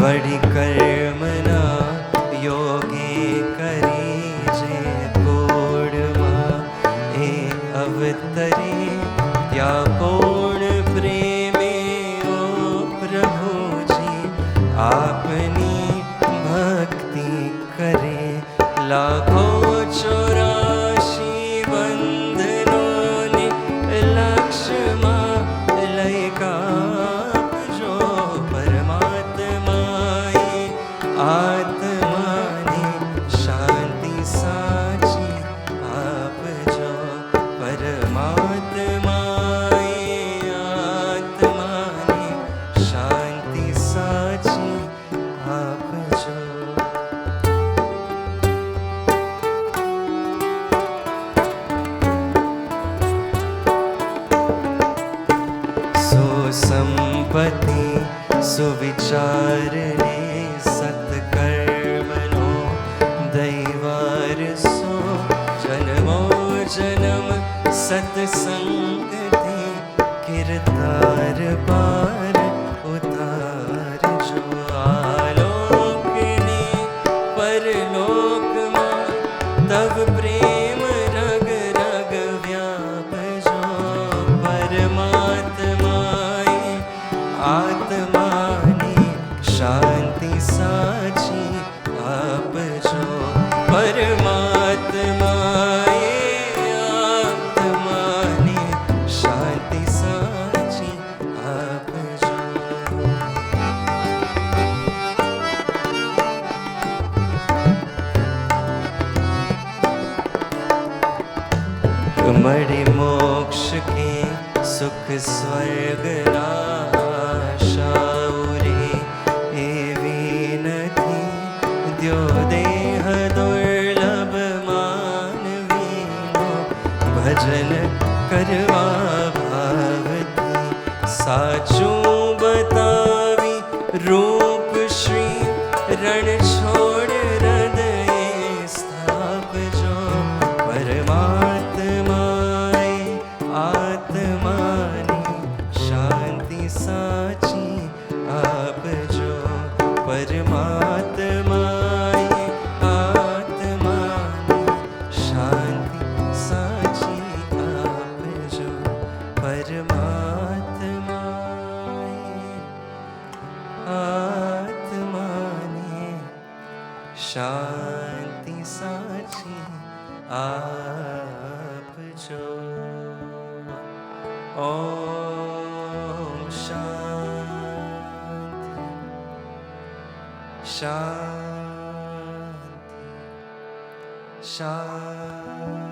વળી કર્મના યોગે કરી જે કોડમાં એ અવતરે ત્યાં પૂર્ણ પ્રેમે ઓ પ્રભુજી આપની ભક્તિ કરે લાખો 84 બંધનોને લક્ષ્યમાં લઈ કાપજો પરમાત્માએ આત્માને શાંતિ સાચી આપજો પરમાત્માએ આત્માને શાંતિ સાચી આપજો. સુસંપત્તિ સુવિચારને સત્કર્મનો દૈવારસો જન્મો જન્મ સત્સંગથી કિરતાર પાર ઉતારજો આલોકને પરલોકમાં તવ પ્રેમ રગ રગ વ્યાપજો પરમાત્માએ આત્માની શાંતિ સાચી આપજો પરમાત્માએ આત્માની શાંતિ સાચી આપજો. મળી મોક્ષ કે સુખ સ્વર્ગના આશાઓ રે એવી નથી દ્યો દેહ દુર્લભ માનવીનો ભજન કરવા ભાવથી સાચું બતાવી રૂપ શ્રી રણ છોડ હૃદયે સ્થાપજો પરમાત્માએ આત્માની શાંતિ સાચી આપજો પરમાત્માએ આત્માની શાંતિ સાચી આપજો પરમાત્માએ આત્માની શાંતિ સાચી આપજો. ઓમ શાંતિ શાંતિ શાંતિ.